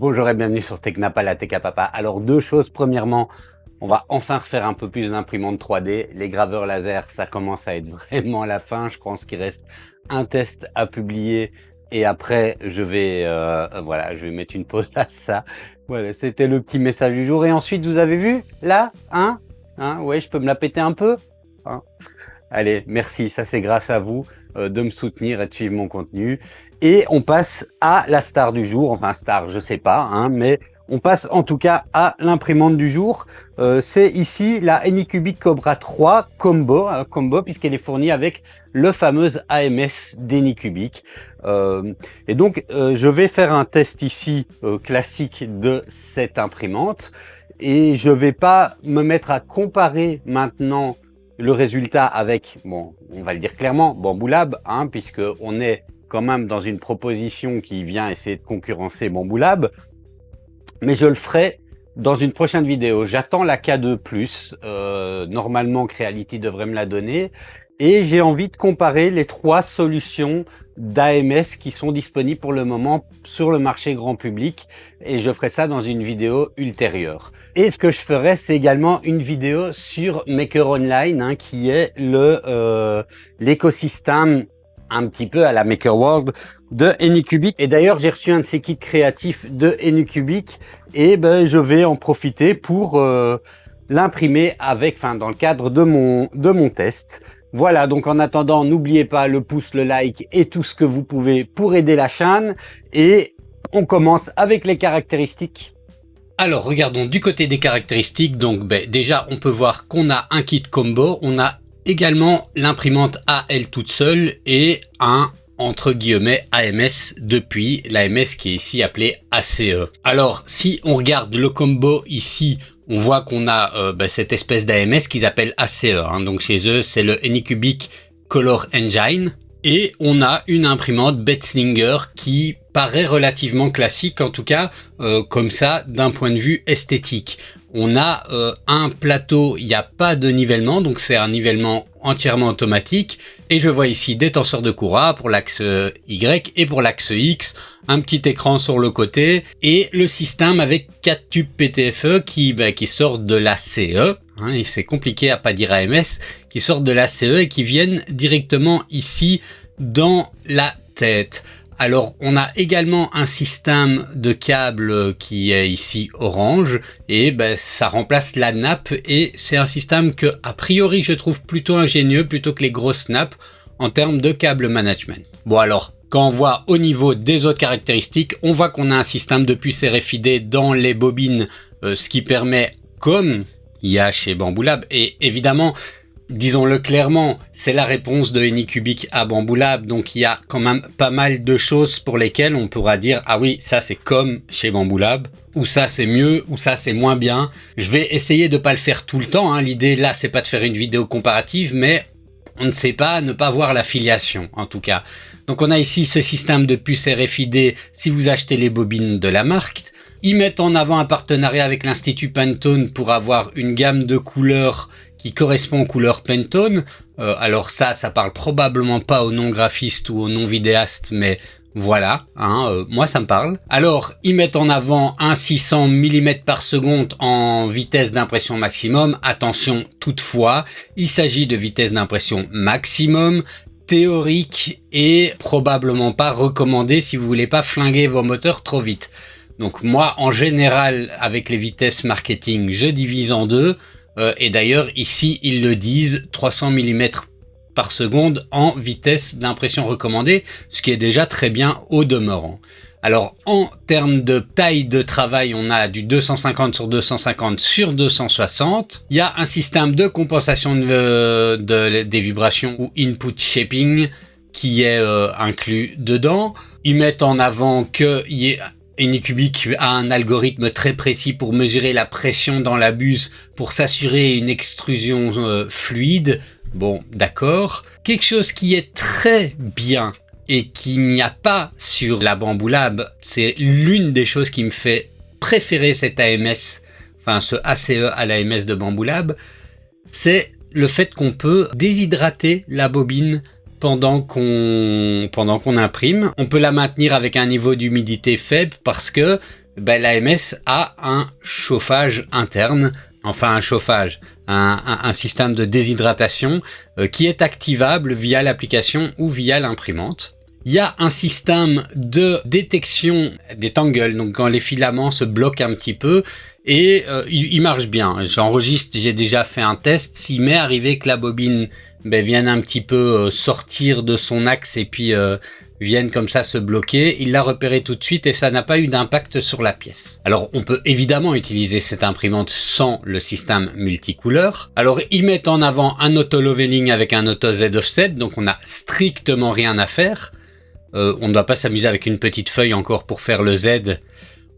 Bonjour et bienvenue sur Technapa, la Tech à Papa. Alors deux choses, premièrement, on va enfin refaire un peu plus d'imprimantes 3D. Les graveurs laser, ça commence à être vraiment la fin. Je pense qu'il reste un test à publier et après je vais je vais mettre une pause à ça. Voilà, c'était le petit message du jour. Et ensuite, vous avez vu là, ouais, je peux me la péter un peu, hein. Allez, merci, ça c'est grâce à vous de me soutenir et de suivre mon contenu. Et on passe à la star du jour, enfin star, je sais pas, hein, mais on passe en tout cas à l'imprimante du jour. C'est ici la Anycubic Cobra 3 Combo, puisqu'elle est fournie avec le fameux AMS d'Anycubic. Et donc, je vais faire un test ici classique de cette imprimante. Et je vais pas me mettre à comparer maintenant le résultat avec, bon, on va le dire clairement, Bambu Lab, hein, puisque on est quand même dans une proposition qui vient essayer de concurrencer Bambu Lab, mais je le ferai dans une prochaine vidéo. J'attends la K2+, normalement Creality devrait me la donner, et j'ai envie de comparer les trois solutions d'AMS qui sont disponibles pour le moment sur le marché grand public, et je ferai ça dans une vidéo ultérieure. Et ce que je ferai, c'est également une vidéo sur Maker Online, hein, qui est l'écosystème un petit peu à la Maker World de Anycubic. Et d'ailleurs, j'ai reçu un de ces kits créatifs de Anycubic, et ben je vais en profiter pour l'imprimer avec, dans le cadre de mon test. Voilà, donc en attendant, n'oubliez pas le pouce, le like et tout ce que vous pouvez pour aider la chaîne. Et on commence avec les caractéristiques. Alors, regardons du côté des caractéristiques. Donc, déjà, on peut voir qu'on a un kit combo. On a également l'imprimante à elle toute seule et un, entre guillemets, AMS depuis l'AMS qui est ici appelé ACE. Alors, si on regarde le combo ici, on voit qu'on a cette espèce d'AMS qu'ils appellent ACE. Hein. Donc, chez eux, c'est le Anycubic Color Engine. Et on a une imprimante Betzlinger qui paraît relativement classique, en tout cas comme ça d'un point de vue esthétique. On a un plateau, il n'y a pas de nivellement, donc c'est un nivellement entièrement automatique. Et je vois ici des tenseurs de Cura pour l'axe Y et pour l'axe X, un petit écran sur le côté et le système avec 4 tubes PTFE qui sortent de la CE. Hein, et c'est compliqué à pas dire AMS, qui sortent de la CE et qui viennent directement ici dans la tête. Alors, on a également un système de câble qui est ici orange et ça remplace la nappe et c'est un système que, a priori, je trouve plutôt ingénieux plutôt que les grosses nappes en termes de câble management. Bon alors, quand on voit au niveau des autres caractéristiques, on voit qu'on a un système de puce RFID dans les bobines, ce qui permet, comme il y a chez Bambu Lab, et évidemment, disons-le clairement, c'est la réponse de Anycubic à Bambu Lab, donc il y a quand même pas mal de choses pour lesquelles on pourra dire « Ah oui, ça c'est comme chez Bambu Lab », ou ça c'est mieux, ou ça c'est moins bien. Je vais essayer de pas le faire tout le temps, hein. L'idée là c'est pas de faire une vidéo comparative, mais on ne sait pas ne pas voir l'affiliation en tout cas. Donc on a ici ce système de puce RFID si vous achetez les bobines de la marque. Ils mettent en avant un partenariat avec l'Institut Pantone pour avoir une gamme de couleurs qui correspond aux couleurs Pantone. Alors ça parle probablement pas aux non-graphistes ou aux non-vidéastes, mais voilà, hein, moi ça me parle. Alors, ils mettent en avant un 600 mm par seconde en vitesse d'impression maximum. Attention, toutefois, il s'agit de vitesse d'impression maximum, théorique et probablement pas recommandé si vous voulez pas flinguer vos moteurs trop vite. Donc moi, en général, avec les vitesses marketing, je divise en deux. Et d'ailleurs, ici, ils le disent, 300 mm par seconde en vitesse d'impression recommandée, ce qui est déjà très bien au demeurant. Alors, en termes de taille de travail, on a du 250 sur 250 sur 260. Il y a un système de compensation des vibrations ou input shaping qui est inclus dedans. Ils mettent en avant que Anycubic a un algorithme très précis pour mesurer la pression dans la buse pour s'assurer une extrusion fluide. Bon, d'accord. Quelque chose qui est très bien et qu'il n'y a pas sur la Bambu Lab, c'est l'une des choses qui me fait préférer cet AMS, enfin ce ACE à l'AMS de Bambu Lab, c'est le fait qu'on peut déshydrater la bobine pendant qu'on imprime. On peut la maintenir avec un niveau d'humidité faible parce que l'AMS a un chauffage interne, enfin un chauffage, un système de déshydratation qui est activable via l'application ou via l'imprimante. Il y a un système de détection des tangles, donc quand les filaments se bloquent un petit peu, et il marche bien. J'enregistre, j'ai déjà fait un test. S'il m'est arrivé que la bobine vienne un petit peu sortir de son axe et puis vienne comme ça se bloquer, il l'a repéré tout de suite et ça n'a pas eu d'impact sur la pièce. Alors on peut évidemment utiliser cette imprimante sans le système multicouleur. Alors ils mettent en avant un auto-leveling avec un auto-Z offset, donc on n'a strictement rien à faire. On ne doit pas s'amuser avec une petite feuille encore pour faire le Z.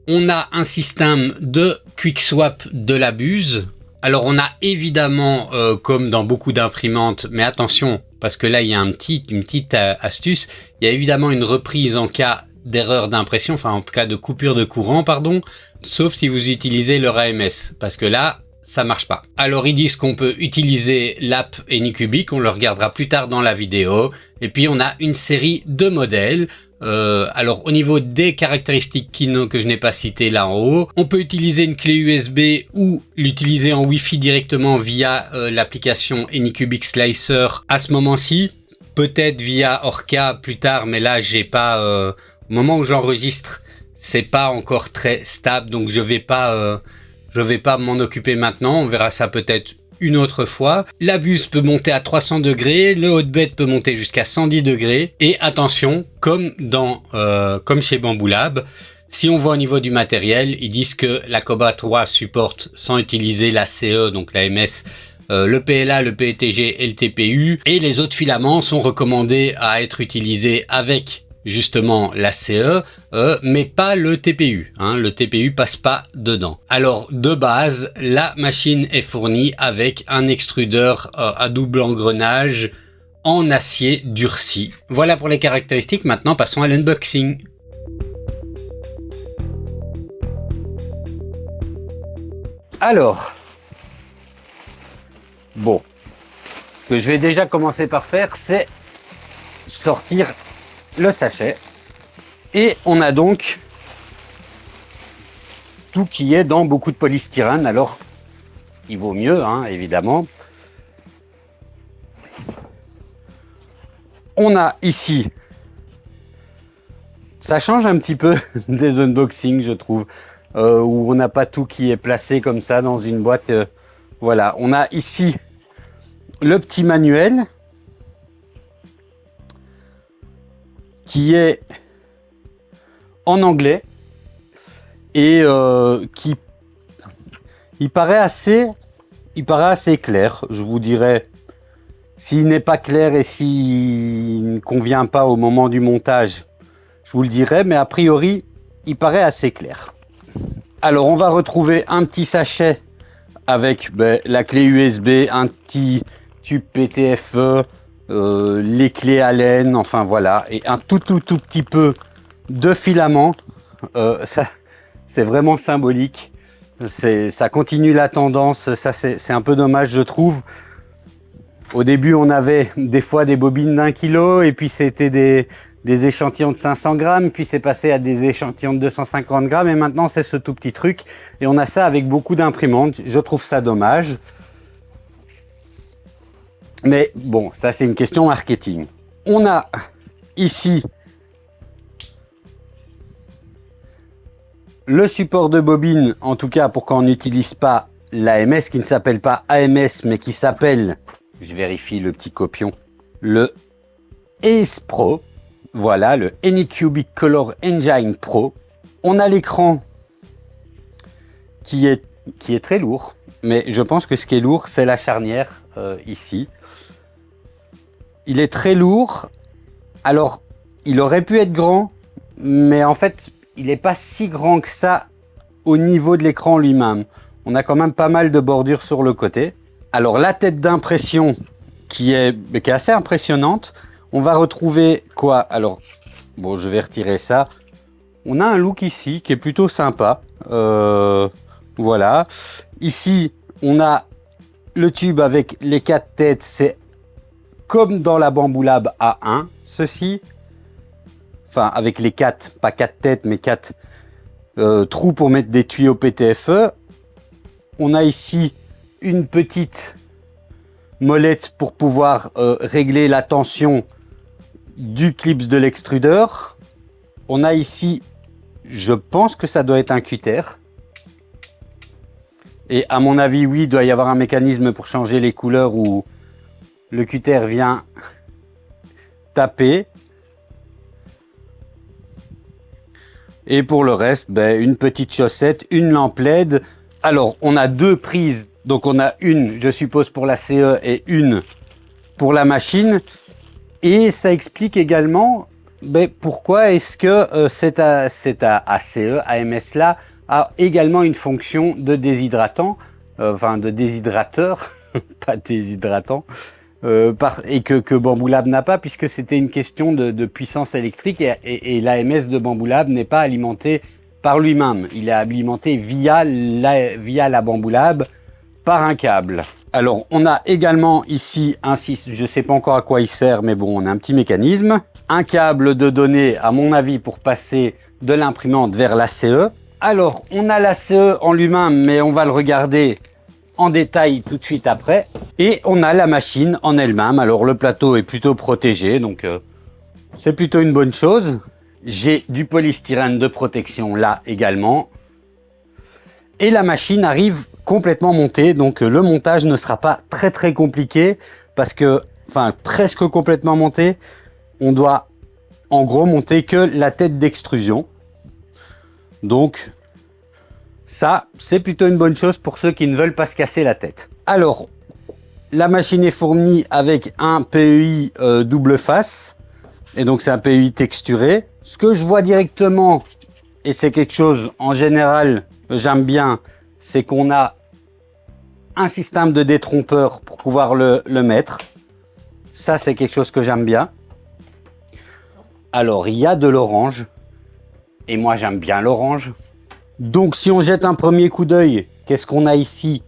On a un système de quick swap de la buse. Alors on a évidemment, comme dans beaucoup d'imprimantes, mais attention, parce que là il y a une petite astuce, il y a évidemment une reprise en cas d'erreur d'impression, enfin en cas de coupure de courant, pardon, sauf si vous utilisez leur AMS, parce que là, ça marche pas. Alors ils disent qu'on peut utiliser l'app Anycubic, on le regardera plus tard dans la vidéo, et puis on a une série de modèles. Alors au niveau des caractéristiques que je n'ai pas citées là en haut, on peut utiliser une clé USB ou l'utiliser en Wi-Fi directement via l'application Anycubic Slicer à ce moment-ci, peut-être via Orca plus tard, mais là j'ai pas au moment où j'enregistre, c'est pas encore très stable, donc je vais pas m'en occuper maintenant, on verra ça peut-être une autre fois. La buse peut monter à 300 degrés, le hotbed peut monter jusqu'à 110 degrés. Et attention, comme chez Bambu Lab, si on voit au niveau du matériel, ils disent que la Cobra 3 supporte sans utiliser la CE, donc la MS, le PLA, le PETG et le TPU. Et les autres filaments sont recommandés à être utilisés avec justement la CE, mais pas le TPU. Le TPU passe pas dedans. Alors de base, la machine est fournie avec un extrudeur à double engrenage en acier durci. Voilà pour les caractéristiques. Maintenant, passons à l'unboxing. Alors, bon, ce que je vais déjà commencer par faire, c'est sortir le sachet, et on a donc tout qui est dans beaucoup de polystyrène. Alors il vaut mieux, évidemment. On a ici, ça change un petit peu des unboxings, je trouve, où on n'a pas tout qui est placé comme ça dans une boîte. Voilà, on a ici le petit manuel qui est en anglais et qui il paraît assez clair. Je vous dirais, s'il n'est pas clair et s'il ne convient pas au moment du montage, je vous le dirai, mais a priori il paraît assez clair. Alors on va retrouver un petit sachet avec la clé USB, un petit tube PTFE, les clés Allen, enfin voilà, et un tout petit peu de filament. Ça, c'est vraiment symbolique. Ça continue la tendance. Ça, c'est un peu dommage, je trouve. Au début, on avait des fois des bobines d'1 kg, et puis c'était des échantillons de 500 grammes, puis c'est passé à des échantillons de 250 grammes, et maintenant c'est ce tout petit truc. Et on a ça avec beaucoup d'imprimantes. Je trouve ça dommage. Mais bon, ça c'est une question marketing. On a ici le support de bobine, en tout cas pour quand on n'utilise pas l'AMS, qui ne s'appelle pas AMS, mais qui s'appelle, je vérifie le petit copion, le Ace Pro. Voilà, le Anycubic Color Engine Pro. On a l'écran qui est très lourd, mais je pense que ce qui est lourd, c'est la charnière ici. Il est très lourd. Alors, il aurait pu être grand, mais en fait, il n'est pas si grand que ça au niveau de l'écran lui-même. On a quand même pas mal de bordures sur le côté. Alors, la tête d'impression qui est assez impressionnante. On va retrouver quoi? Alors, bon, je vais retirer ça. On a un look ici qui est plutôt sympa. Voilà. Ici, on a le tube avec les 4 têtes. C'est comme dans la Bambu Lab A1, ceci, enfin avec les 4, pas 4 têtes, mais 4 trous pour mettre des tuyaux PTFE. On a ici une petite molette pour pouvoir régler la tension du clips de l'extrudeur. On a ici, je pense que ça doit être un cutter. Et à mon avis, oui, il doit y avoir un mécanisme pour changer les couleurs où le cutter vient taper. Et pour le reste, ben, une petite chaussette, une lampe LED. Alors, on a 2 prises. Donc, on a une, je suppose, pour la CE et une pour la machine. Et ça explique également ben, pourquoi est-ce que cet ACE, AMS là, a également une fonction de déshydratant, enfin de déshydrateur, pas déshydratant, et que Bambu Lab n'a pas, puisque c'était une question de puissance électrique et l'AMS de Bambu Lab n'est pas alimenté par lui-même. Il est alimenté via la Bambu Lab par un câble. Alors, on a également ici un, je ne sais pas encore à quoi il sert, mais bon, on a un petit mécanisme. Un câble de données, à mon avis, pour passer de l'imprimante vers l'ACE. Alors, on a l'ACE en lui-même, mais on va le regarder en détail tout de suite après. Et on a la machine en elle-même. Alors, le plateau est plutôt protégé, donc c'est plutôt une bonne chose. J'ai du polystyrène de protection là également. Et la machine arrive complètement montée, donc le montage ne sera pas très compliqué parce que, enfin presque complètement monté, on doit en gros monter que la tête d'extrusion. Donc ça, c'est plutôt une bonne chose pour ceux qui ne veulent pas se casser la tête. Alors, la machine est fournie avec un PEI double face, et donc c'est un PEI texturé. Ce que je vois directement, et c'est quelque chose en général que j'aime bien, c'est qu'on a un système de détrompeur pour pouvoir le mettre. Ça, c'est quelque chose que j'aime bien. Alors, il y a de l'orange. Et moi, j'aime bien l'orange. Donc, si on jette un premier coup d'œil, qu'est-ce qu'on a ici?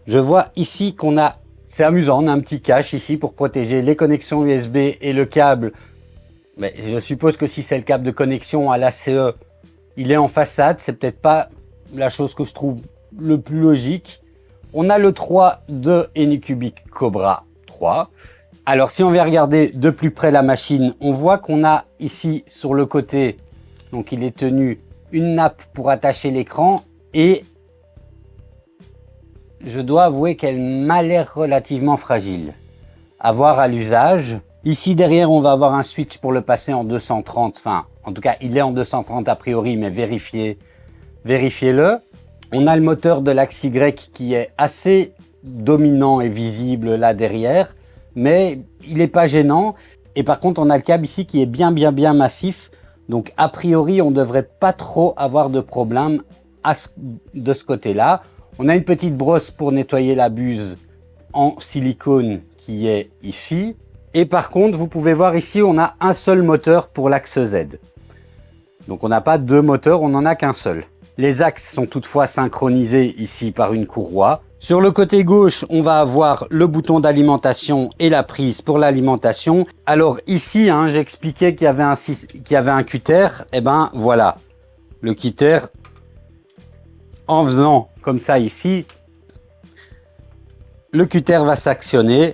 Je vois ici qu'on a... C'est amusant, on a un petit cache ici pour protéger les connexions USB et le câble. Mais je suppose que si c'est le câble de connexion à l'ACE, il est en façade. C'est peut-être pas la chose que je trouve le plus logique. On a le 3 de Anycubic Cobra 3. Alors, si on vient regarder de plus près la machine, on voit qu'on a ici sur le côté, donc il est tenu, une nappe pour attacher l'écran et je dois avouer qu'elle m'a l'air relativement fragile. À voir à l'usage. Ici derrière, on va avoir un switch pour le passer en 230. Enfin, en tout cas, il est en 230 a priori, mais vérifiez-le. On a le moteur de l'axe Y qui est assez dominant et visible là derrière, mais il n'est pas gênant. Et par contre, on a le câble ici qui est bien massif. Donc, a priori, on ne devrait pas trop avoir de problème de ce côté-là. On a une petite brosse pour nettoyer la buse en silicone qui est ici. Et par contre, vous pouvez voir ici, on a un seul moteur pour l'axe Z. Donc, on n'a pas 2 moteurs, on n'en a qu'un seul. Les axes sont toutefois synchronisés ici par une courroie. Sur le côté gauche, on va avoir le bouton d'alimentation et la prise pour l'alimentation. Alors ici, hein, j'expliquais qu'il y avait un cutter. Et ben voilà, le cutter, en faisant comme ça ici, le cutter va s'actionner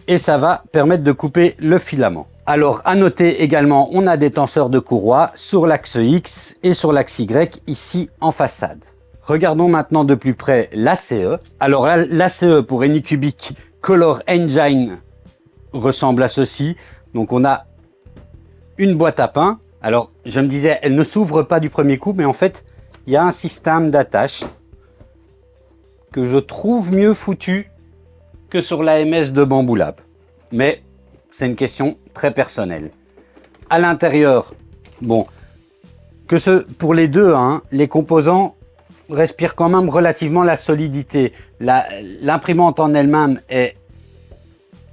et ça va permettre de couper le filament. Alors, à noter également, on a des tenseurs de courroie sur l'axe X et sur l'axe Y, ici en façade. Regardons maintenant de plus près l'ACE. Alors, l'ACE pour Anycubic Color Engine ressemble à ceci. Donc, on a une boîte à pain. Alors, je me disais, elle ne s'ouvre pas du premier coup, mais en fait, il y a un système d'attache que je trouve mieux foutu que sur l'AMS de Bambu Lab. Mais c'est une question très personnelle. À l'intérieur, bon, pour les deux, hein, les composants respirent quand même relativement la solidité. L'imprimante en elle-même est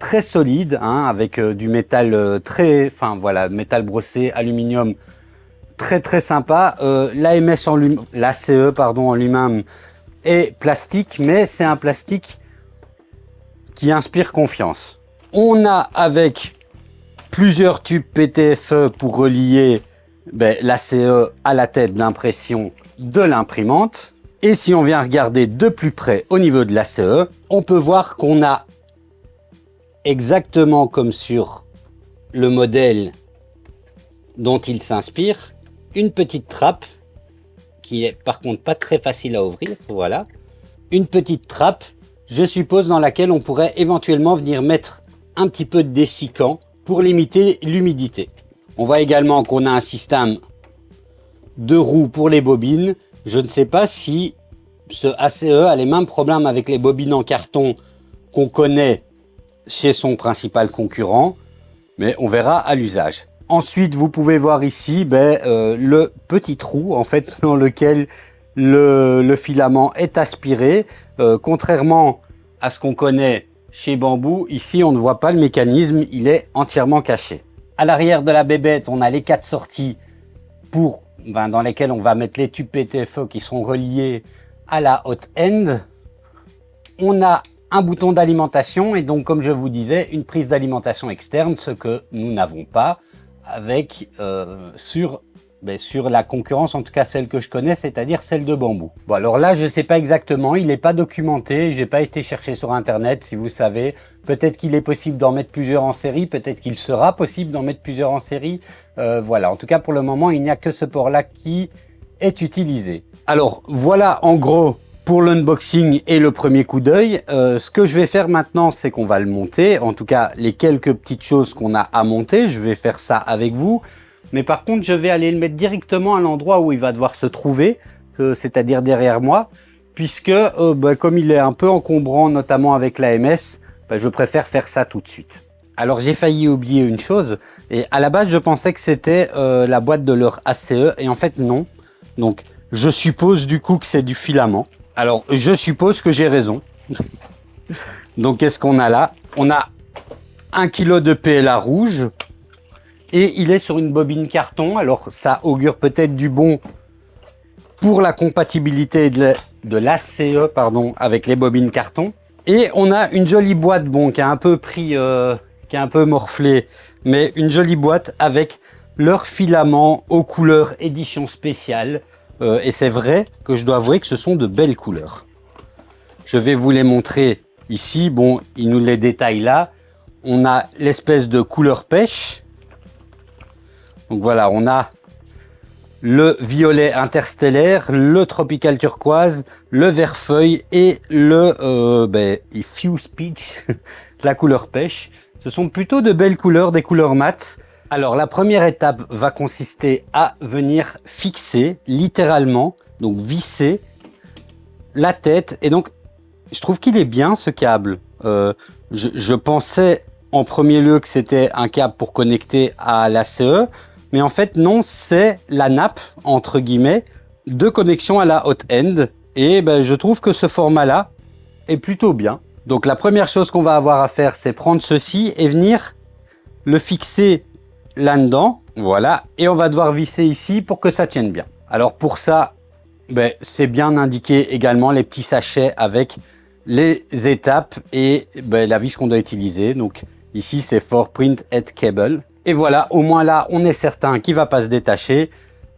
très solide, hein, avec du métal métal brossé, aluminium, très sympa. L'ACE en lui-même est plastique, mais c'est un plastique qui inspire confiance. On a avec plusieurs tubes PTFE pour relier l'ACE à la tête d'impression de l'imprimante. Et si on vient regarder de plus près au niveau de l'ACE, on peut voir qu'on a exactement comme sur le modèle dont il s'inspire, une petite trappe qui est par contre pas très facile à ouvrir. Voilà, une petite trappe, je suppose, dans laquelle on pourrait éventuellement venir mettre un petit peu de dessicant pour limiter l'humidité. On voit également qu'on a un système de roues pour les bobines. Je ne sais pas si ce ACE a les mêmes problèmes avec les bobines en carton qu'on connaît chez son principal concurrent, mais on verra à l'usage. Ensuite, vous pouvez voir ici le petit trou en fait dans lequel le filament est aspiré. Contrairement à ce qu'on connaît chez Bamboo, ici on ne voit pas le mécanisme, il est entièrement caché. À l'arrière de la bébête, on a les 4 sorties dans lesquelles on va mettre les tubes PTFE qui seront reliés à la hot end. On a un bouton d'alimentation et donc, comme je vous disais, une prise d'alimentation externe, ce que nous n'avons pas avec sur la concurrence, en tout cas celle que je connais, c'est-à-dire celle de Bamboo. Bon, alors là, je ne sais pas exactement, il n'est pas documenté, j'ai pas été chercher sur internet, si vous savez. Peut-être qu'il est possible d'en mettre plusieurs en série, peut-être qu'il sera possible d'en mettre plusieurs en série. Voilà, en tout cas pour le moment, il n'y a que ce port-là qui est utilisé. Alors voilà en gros pour l'unboxing et le premier coup d'œil. Ce que je vais faire maintenant, c'est qu'on va le monter. En tout cas, les quelques petites choses qu'on a à monter, je vais faire ça avec vous. Mais par contre, je vais aller le mettre directement à l'endroit où il va devoir se trouver, c'est-à-dire derrière moi, puisque comme il est un peu encombrant, notamment avec l'AMS, je préfère faire ça tout de suite. Alors j'ai failli oublier une chose, et à la base je pensais que c'était la boîte de leur ACE, et en fait non. Donc je suppose du coup que c'est du filament. Alors je suppose que j'ai raison. Donc qu'est-ce qu'on a là? On a 1 kg de PLA rouge, et il est sur une bobine carton. Alors ça augure peut-être du bon pour la compatibilité de l'ACE avec les bobines carton. Et on a une jolie boîte qui a un peu pris, qui est un peu morflé, mais une jolie boîte avec leur filament aux couleurs édition spéciale. Et c'est vrai que je dois avouer que ce sont de belles couleurs. Je vais vous les montrer ici. Bon, ils nous les détaillent là. On a l'espèce de couleur pêche. Donc voilà, on a le violet interstellaire, le tropical turquoise, le vert feuille et le fuse peach, la couleur pêche. Ce sont plutôt de belles couleurs, des couleurs mates. Alors la première étape va consister à venir fixer littéralement, donc visser la tête. Et donc je trouve qu'il est bien ce câble. Je pensais en premier lieu que c'était un câble pour connecter à l'ACE. Mais en fait, non, c'est la nappe, entre guillemets, de connexion à la hot end. Et je trouve que ce format-là est plutôt bien. Donc la première chose qu'on va avoir à faire, c'est prendre ceci et venir le fixer là-dedans. Voilà. Et on va devoir visser ici pour que ça tienne bien. Alors pour ça, c'est bien indiqué également les petits sachets avec les étapes et la vis qu'on doit utiliser. Donc ici, c'est for print head cable. Et voilà, au moins là, on est certain qu'il ne va pas se détacher.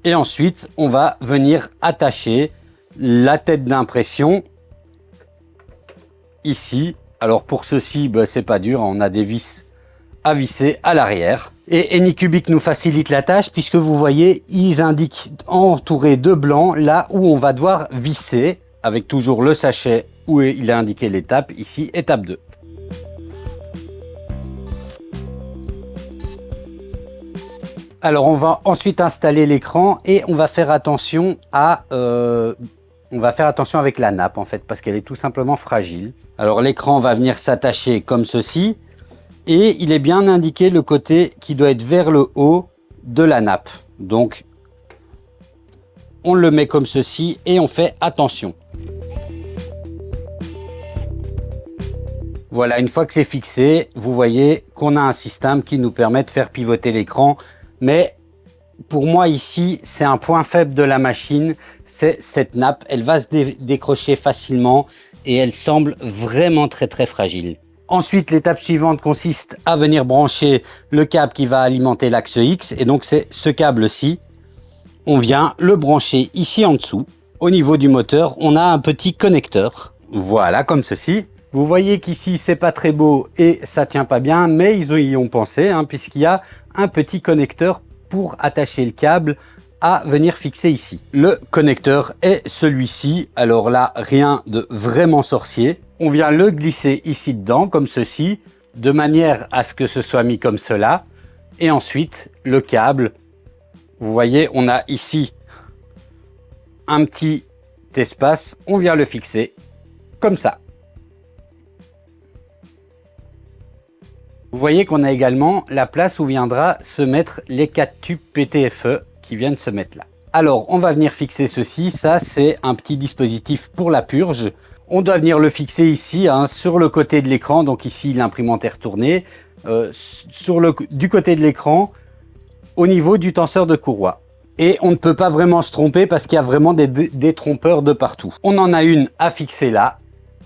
Et ensuite, on va venir attacher la tête d'impression ici. Alors pour ceci, c'est pas dur, on a des vis à visser à l'arrière. Et Anycubic nous facilite la tâche puisque vous voyez, ils indiquent entouré de blanc là où on va devoir visser, avec toujours le sachet où il est indiqué l'étape, ici étape 2. Alors on va ensuite installer l'écran et on va faire attention à avec la nappe en fait parce qu'elle est tout simplement fragile. Alors l'écran va venir s'attacher comme ceci et il est bien indiqué le côté qui doit être vers le haut de la nappe. Donc on le met comme ceci et on fait attention. Voilà, une fois que c'est fixé, vous voyez qu'on a un système qui nous permet de faire pivoter l'écran. Mais pour moi ici, c'est un point faible de la machine, c'est cette nappe. Elle va se décrocher facilement et elle semble vraiment très fragile. Ensuite, l'étape suivante consiste à venir brancher le câble qui va alimenter l'axe X. Et donc, c'est ce câble-ci. On vient le brancher ici en dessous. Au niveau du moteur, on a un petit connecteur. Voilà, comme ceci. Vous voyez qu'ici, c'est pas très beau et ça tient pas bien, mais ils y ont pensé, hein, puisqu'il y a un petit connecteur pour attacher le câble à venir fixer ici. Le connecteur est celui-ci. Alors là, rien de vraiment sorcier. On vient le glisser ici dedans, comme ceci, de manière à ce que ce soit mis comme cela. Et ensuite, le câble, vous voyez, on a ici un petit espace. On vient le fixer comme ça. Vous voyez qu'on a également la place où viendra se mettre les 4 tubes PTFE qui viennent se mettre là. Alors, on va venir fixer ceci. Ça, c'est un petit dispositif pour la purge. On doit venir le fixer ici, hein, sur le côté de l'écran. Donc ici, l'imprimante est retournée. Du côté de l'écran, au niveau du tenseur de courroie. Et on ne peut pas vraiment se tromper parce qu'il y a vraiment des trompeurs de partout. On en a une à fixer là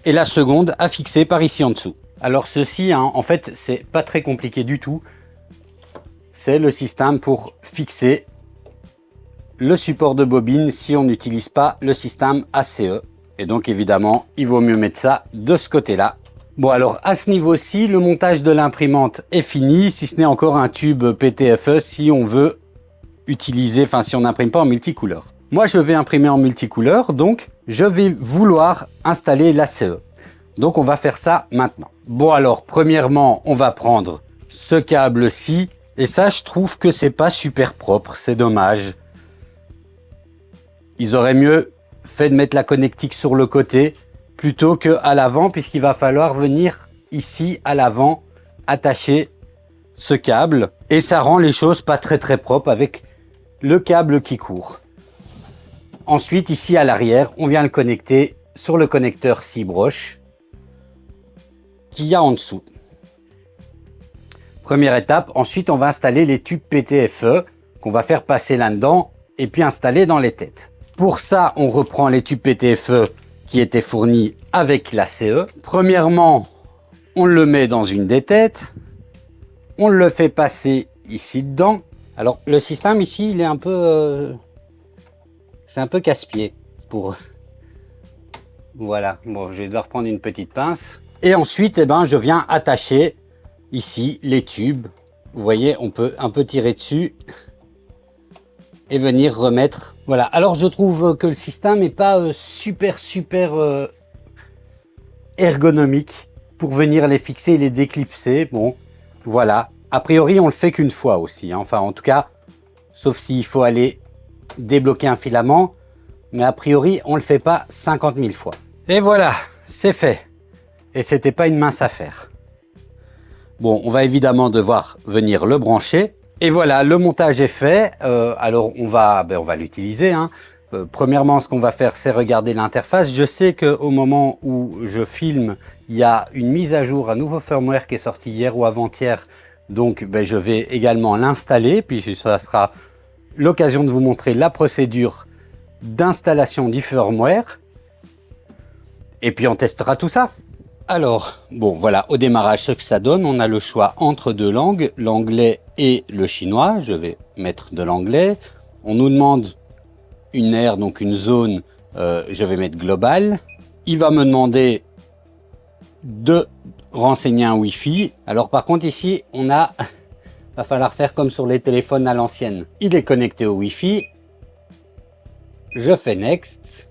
et la seconde à fixer par ici en dessous. Alors ceci, hein, en fait, c'est pas très compliqué du tout. C'est le système pour fixer le support de bobine si on n'utilise pas le système ACE. Et donc évidemment, il vaut mieux mettre ça de ce côté-là. Bon, alors à ce niveau-ci, le montage de l'imprimante est fini, si ce n'est encore un tube PTFE si on veut utiliser, enfin si on n'imprime pas en multicouleur. Moi, je vais imprimer en multicouleur, donc je vais vouloir installer l'ACE. Donc on va faire ça maintenant. Bon alors, premièrement, on va prendre ce câble-ci. Et ça, je trouve que c'est pas super propre, c'est dommage. Ils auraient mieux fait de mettre la connectique sur le côté plutôt qu'à l'avant, puisqu'il va falloir venir ici à l'avant attacher ce câble. Et ça rend les choses pas très propres avec le câble qui court. Ensuite, ici à l'arrière, on vient le connecter sur le connecteur 6 broches qu'il y a en dessous. Première étape. Ensuite, on va installer les tubes PTFE qu'on va faire passer là-dedans et puis installer dans les têtes. Pour ça, on reprend les tubes PTFE qui étaient fournis avec l'ACE. Premièrement, on le met dans une des têtes. On le fait passer ici dedans. Alors, le système ici, il est un peu... c'est un peu casse-pied pour... Voilà. Bon, je vais devoir prendre une petite pince. Et ensuite, eh ben, je viens attacher ici les tubes. Vous voyez, on peut un peu tirer dessus et venir remettre. Voilà. Alors, je trouve que le système n'est pas super ergonomique pour venir les fixer et les déclipser. Bon, voilà. A priori, on le fait qu'une fois aussi, hein. Enfin, en tout cas, sauf s'il faut aller débloquer un filament. Mais a priori, on le fait pas 50 000 fois. Et voilà, c'est fait. Et c'était pas une mince affaire. Bon, on va évidemment devoir venir le brancher. Et voilà, le montage est fait. Alors, on va l'utiliser, hein. Premièrement, ce qu'on va faire, c'est regarder l'interface. Je sais qu'au moment où je filme, il y a une mise à jour, un nouveau firmware qui est sorti hier ou avant-hier. Donc, je vais également l'installer. Puis, ça sera l'occasion de vous montrer la procédure d'installation du firmware. Et puis, on testera tout ça. Alors, bon, voilà, au démarrage, ce que ça donne, on a le choix entre deux langues, l'anglais et le chinois. Je vais mettre de l'anglais. On nous demande une aire, donc une zone, je vais mettre global. Il va me demander de renseigner un Wi-Fi. Alors, par contre, ici, va falloir faire comme sur les téléphones à l'ancienne. Il est connecté au Wi-Fi. Je fais Next.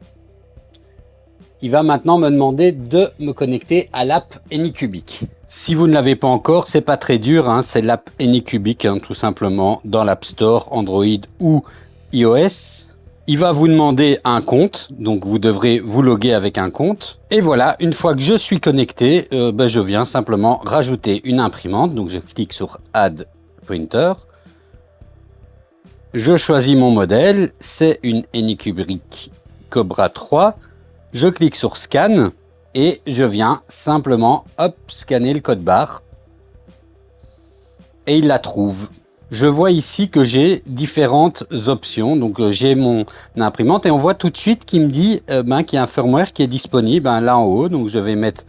Il va maintenant me demander de me connecter à l'app Anycubic. Si vous ne l'avez pas encore, c'est pas très dur, hein, c'est l'app Anycubic, hein, tout simplement, dans l'App Store, Android ou iOS. Il va vous demander un compte, donc vous devrez vous loguer avec un compte. Et voilà, une fois que je suis connecté, je viens simplement rajouter une imprimante. Donc je clique sur Add Printer. Je choisis mon modèle, c'est une Anycubic Cobra 3. Je clique sur Scan et je viens simplement scanner le code barre. Et il la trouve. Je vois ici que j'ai différentes options. Donc j'ai mon imprimante et on voit tout de suite qu'il me dit qu'il y a un firmware qui est disponible là en haut. Donc je vais mettre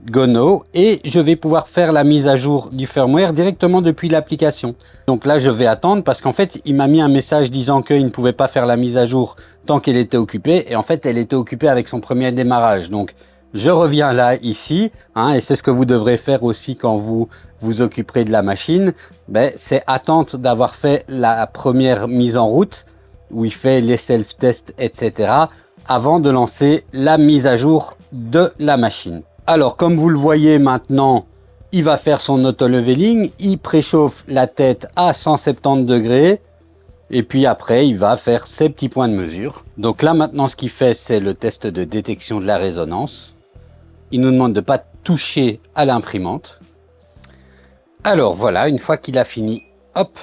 Go No et je vais pouvoir faire la mise à jour du firmware directement depuis l'application. Donc là, je vais attendre parce qu'en fait, il m'a mis un message disant qu'il ne pouvait pas faire la mise à jour tant qu'elle était occupée. Et en fait, elle était occupée avec son premier démarrage. Donc, je reviens là, ici, hein, et c'est ce que vous devrez faire aussi quand vous vous occuperez de la machine. Ben, c'est attendre d'avoir fait la première mise en route où il fait les self-tests, etc. avant de lancer la mise à jour de la machine. Alors, comme vous le voyez maintenant, il va faire son auto-leveling, il préchauffe la tête à 170 degrés et puis après, il va faire ses petits points de mesure. Donc là, maintenant, ce qu'il fait, c'est le test de détection de la résonance. Il nous demande de ne pas toucher à l'imprimante. Alors voilà, une fois qu'il a fini, hop,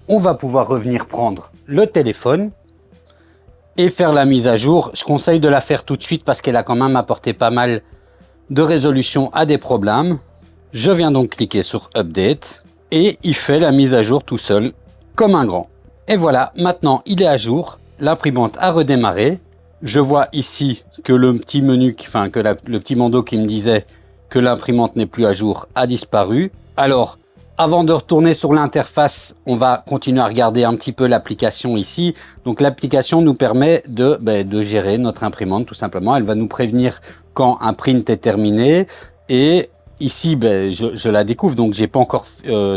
on va pouvoir revenir prendre le téléphone et faire la mise à jour. Je conseille de la faire tout de suite parce qu'elle a quand même apporté pas mal de résolution à des problèmes. Je viens donc cliquer sur Update et il fait la mise à jour tout seul comme un grand. Et voilà, maintenant il est à jour, l'imprimante a redémarré. Je vois ici que le petit menu, enfin que le petit bandeau qui me disait que l'imprimante n'est plus à jour a disparu. Alors, avant de retourner sur l'interface, on va continuer à regarder un petit peu l'application ici. Donc l'application nous permet de gérer notre imprimante tout simplement. Elle va nous prévenir quand un print est terminé. Et ici, je la découvre, donc j'ai pas encore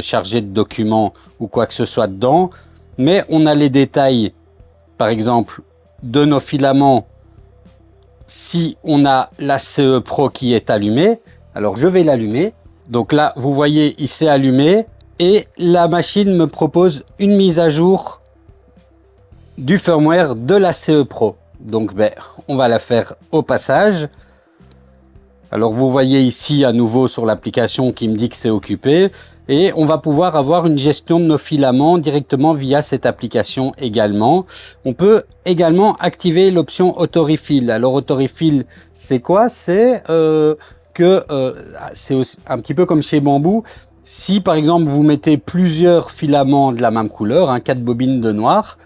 chargé de documents ou quoi que ce soit dedans. Mais on a les détails, par exemple, de nos filaments si on a la CE Pro qui est allumée. Alors je vais l'allumer. Donc là, vous voyez, il s'est allumé et la machine me propose une mise à jour du firmware de la CE Pro. Donc, on va la faire au passage. Alors, vous voyez ici à nouveau sur l'application qui me dit que c'est occupé. Et on va pouvoir avoir une gestion de nos filaments directement via cette application également. On peut également activer l'option Auto Refill. Alors, Auto Refill, c'est quoi? C'est c'est un petit peu comme chez Bamboo. Si par exemple vous mettez plusieurs filaments de la même couleur, 4 bobines de noir,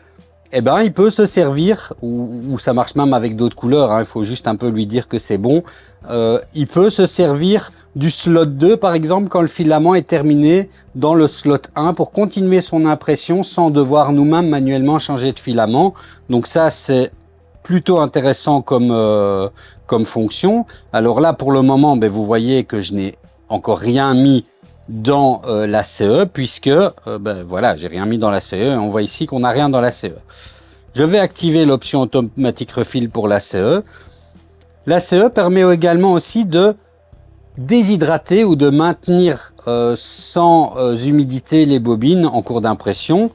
eh ben il peut se servir, ou ça marche même avec d'autres couleurs, il faut juste un peu lui dire que c'est bon, il peut se servir du slot 2 par exemple quand le filament est terminé dans le slot 1 pour continuer son impression sans devoir nous-mêmes manuellement changer de filament. Donc ça c'est plutôt intéressant comme fonction. Alors là, pour le moment, vous voyez que je n'ai encore rien mis dans la CE, puisque voilà, j'ai rien mis dans la CE. Et on voit ici qu'on n'a rien dans la CE. Je vais activer l'option Automatic Refill pour la CE. La CE permet également aussi de déshydrater ou de maintenir sans humidité les bobines en cours d'impression.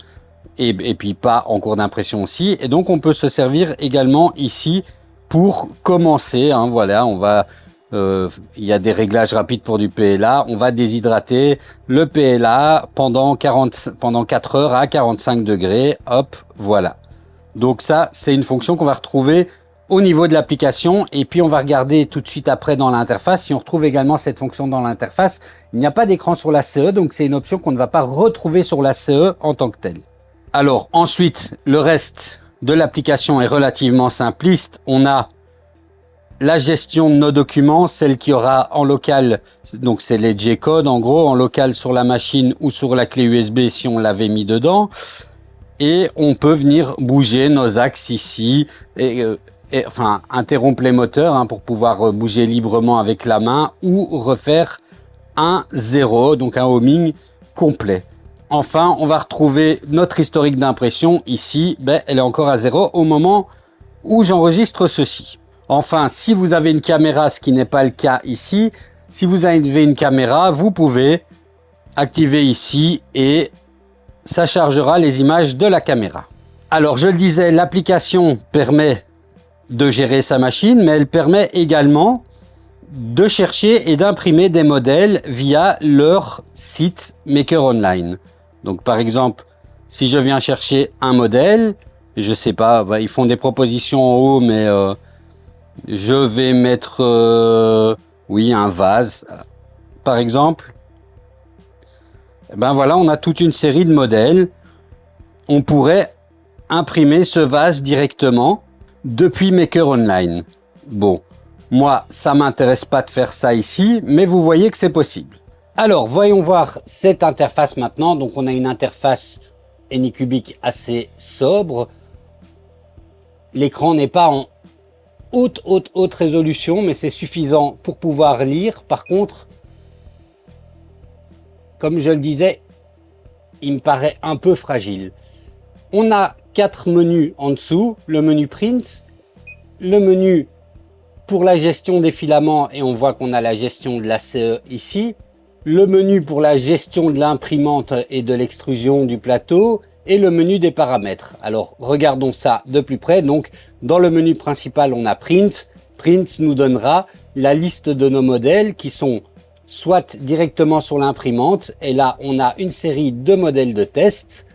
Et puis pas en cours d'impression aussi. Et donc on peut se servir également ici pour commencer. Voilà, on va, il y a des réglages rapides pour du PLA. On va déshydrater le PLA pendant 4 heures à 45 degrés. Hop, voilà. Donc ça, c'est une fonction qu'on va retrouver au niveau de l'application. Et puis on va regarder tout de suite après dans l'interface. Si on retrouve également cette fonction dans l'interface, il n'y a pas d'écran sur la CE. Donc c'est une option qu'on ne va pas retrouver sur la CE en tant que telle. Alors ensuite, le reste de l'application est relativement simpliste. On a la gestion de nos documents, celle qui aura en local, donc c'est les G-codes en gros, en local sur la machine ou sur la clé USB si on l'avait mis dedans. Et on peut venir bouger nos axes ici, enfin interrompre les moteurs pour pouvoir bouger librement avec la main ou refaire un 0, donc un homing complet. Enfin, on va retrouver notre historique d'impression. Ici, elle est encore à 0 au moment où j'enregistre ceci. Enfin, si vous avez une caméra, ce qui n'est pas le cas ici, si vous avez une caméra, vous pouvez activer ici et ça chargera les images de la caméra. Alors, je le disais, l'application permet de gérer sa machine, mais elle permet également de chercher et d'imprimer des modèles via leur site Maker Online. Donc par exemple, si je viens chercher un modèle, je sais pas, ils font des propositions en haut, mais je vais mettre, oui, un vase, par exemple. Voilà, on a toute une série de modèles. On pourrait imprimer ce vase directement depuis Maker Online. Bon, Moi, ça m'intéresse pas de faire ça ici, mais vous voyez que c'est possible. Alors, voyons voir cette interface maintenant. Donc, on a une interface Anycubic assez sobre. L'écran n'est pas en haute résolution, mais c'est suffisant pour pouvoir lire. Par contre, comme je le disais, il me paraît un peu fragile. On a 4 menus en dessous, le menu Print, le menu pour la gestion des filaments, et on voit qu'on a la gestion de l'ACE ici, le menu pour la gestion de l'imprimante et de l'extrusion du plateau, et le menu des paramètres. Alors, regardons ça de plus près. Donc, dans le menu principal, on a Print. Print nous donnera la liste de nos modèles qui sont soit directement sur l'imprimante, et là, on a une série de modèles de test.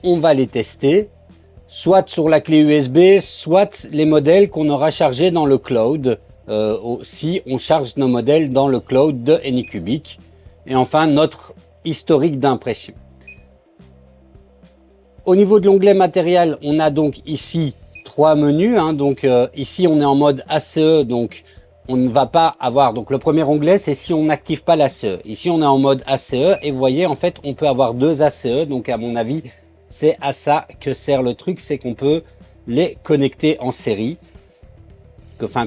On va les tester, soit sur la clé USB, soit les modèles qu'on aura chargés dans le cloud, si on charge nos modèles dans le cloud de Anycubic. Et enfin, notre historique d'impression. Au niveau de l'onglet matériel, on a donc ici 3 menus. Donc ici, on est en mode ACE, donc on ne va pas avoir... Donc le premier onglet, c'est si on n'active pas l'ACE. Ici, on est en mode ACE et vous voyez, en fait, on peut avoir 2 ACE. Donc à mon avis, c'est à ça que sert le truc, c'est qu'on peut les connecter en série.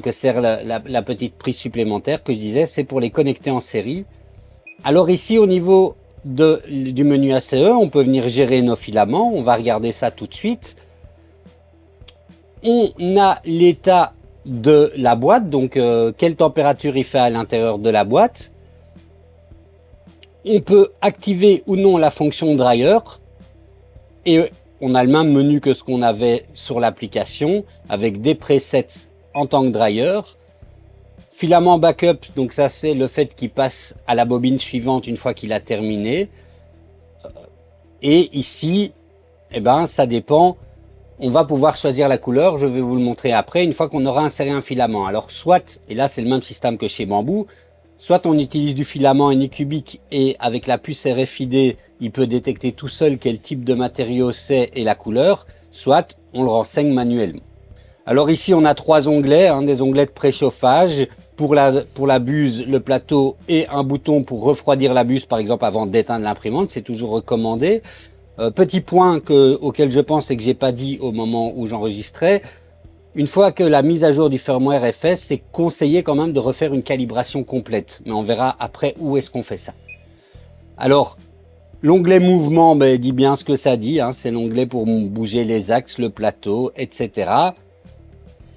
Que sert la petite prise supplémentaire que je disais, c'est pour les connecter en série. Alors ici, au niveau du menu ACE, on peut venir gérer nos filaments. On va regarder ça tout de suite. On a l'état de la boîte, donc quelle température il fait à l'intérieur de la boîte. On peut activer ou non la fonction dryer. Et on a le même menu que ce qu'on avait sur l'application, avec des presets en tant que dryer. Filament backup, donc ça c'est le fait qu'il passe à la bobine suivante une fois qu'il a terminé. Et ici, eh ben, ça dépend. On va pouvoir choisir la couleur, je vais vous le montrer après, une fois qu'on aura inséré un filament. Alors soit, et là c'est le même système que chez Bamboo, soit on utilise du filament Anycubic et avec la puce RFID, il peut détecter tout seul quel type de matériau c'est et la couleur, soit on le renseigne manuellement. Alors ici on a 3 onglets, des onglets de préchauffage, pour la buse, le plateau et un bouton pour refroidir la buse par exemple avant d'éteindre l'imprimante, c'est toujours recommandé. Petit point auquel je pense et que j'ai pas dit au moment où j'enregistrais, une fois que la mise à jour du firmware est faite, c'est conseillé quand même de refaire une calibration complète. Mais on verra après où est-ce qu'on fait ça. Alors, l'onglet mouvement dit bien ce que ça dit. C'est l'onglet pour bouger les axes, le plateau, etc.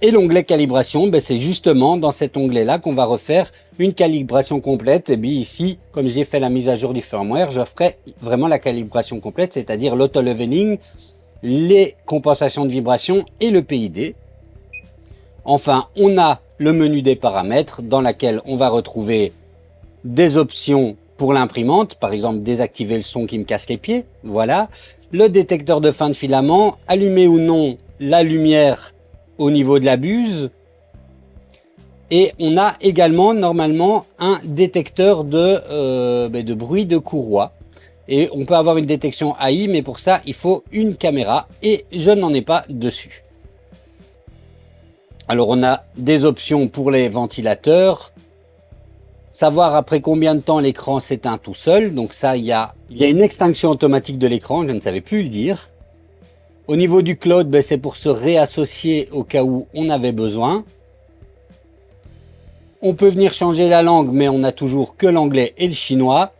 Et l'onglet calibration, c'est justement dans cet onglet-là qu'on va refaire une calibration complète. Et bien ici, comme j'ai fait la mise à jour du firmware, je ferai vraiment la calibration complète, c'est-à-dire l'auto-leveling, les compensations de vibration et le PID. Enfin, on a le menu des paramètres dans lequel on va retrouver des options pour l'imprimante, par exemple désactiver le son qui me casse les pieds, voilà. Le détecteur de fin de filament, allumer ou non la lumière au niveau de la buse. Et on a également normalement un détecteur de bruit de courroie. Et on peut avoir une détection AI, mais pour ça, il faut une caméra et je n'en ai pas dessus. Alors, on a des options pour les ventilateurs. Savoir après combien de temps l'écran s'éteint tout seul. Donc ça, il y a une extinction automatique de l'écran, je ne savais plus le dire. Au niveau du cloud, c'est pour se réassocier au cas où on avait besoin. On peut venir changer la langue, mais on n'a toujours que l'anglais et le chinois.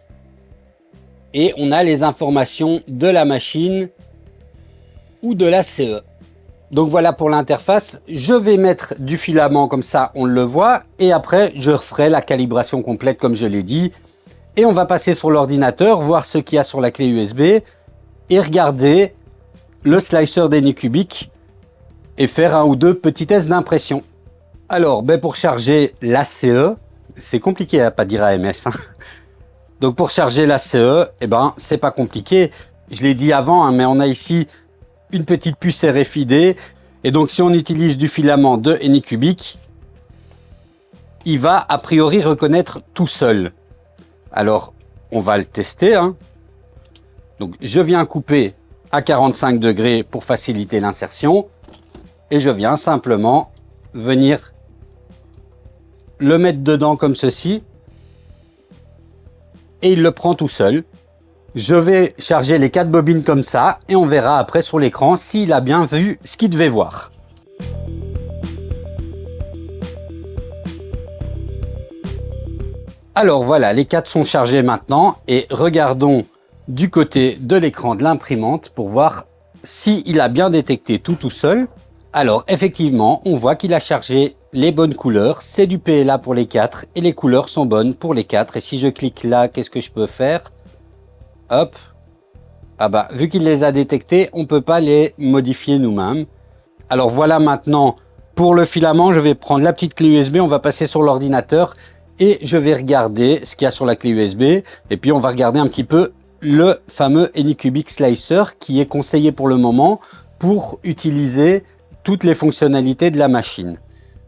Et on a les informations de la machine ou de la CE. Donc voilà pour l'interface. Je vais mettre du filament comme ça, on le voit. Et après, je referai la calibration complète comme je l'ai dit. Et on va passer sur l'ordinateur, voir ce qu'il y a sur la clé USB et regarder le slicer d'Anycubic et faire un ou deux petits tests d'impression. Alors, pour charger l'ACE, c'est compliqué à pas dire AMS. Donc pour charger l'ACE, c'est pas compliqué. Je l'ai dit avant, mais on a ici une petite puce RFID. Et donc si on utilise du filament de Anycubic, il va a priori reconnaître tout seul. Alors, on va le tester. Donc je viens couper à 45 degrés pour faciliter l'insertion. Et je viens simplement venir le mettre dedans comme ceci. Et il le prend tout seul. Je vais charger les 4 bobines comme ça et on verra après sur l'écran s'il a bien vu ce qu'il devait voir. Alors voilà, les 4 sont chargés maintenant et regardons du côté de l'écran de l'imprimante pour voir s'il a bien détecté tout seul. Alors effectivement, on voit qu'il a chargé les bonnes couleurs. C'est du PLA pour les 4 et les couleurs sont bonnes pour les 4. Et si je clique là, qu'est-ce que je peux faire? Hop. Ah bah, vu qu'il les a détectés, on ne peut pas les modifier nous-mêmes. Alors voilà maintenant, pour le filament, je vais prendre la petite clé USB, on va passer sur l'ordinateur et je vais regarder ce qu'il y a sur la clé USB. Et puis on va regarder un petit peu le fameux Anycubic Slicer qui est conseillé pour le moment pour utiliser toutes les fonctionnalités de la machine.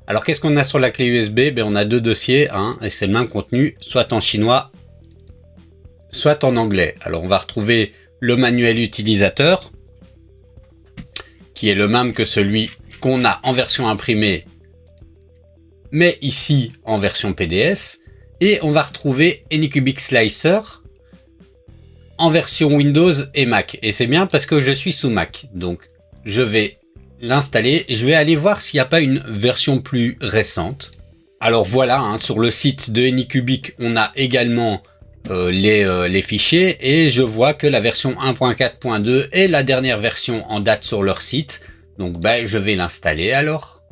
Alors qu'est-ce qu'on a sur la clé USB? On a 2 dossiers, et c'est le même contenu, soit en chinois, soit en anglais. Alors on va retrouver le manuel utilisateur, qui est le même que celui qu'on a en version imprimée, mais ici en version PDF. Et on va retrouver Anycubic Slicer en version Windows et Mac. Et c'est bien parce que je suis sous Mac. Donc je vais l'installer et je vais aller voir s'il n'y a pas une version plus récente. Alors voilà, sur le site de Anycubic, on a également les fichiers et je vois que la version 1.4.2 est la dernière version en date sur leur site. Donc je vais l'installer alors.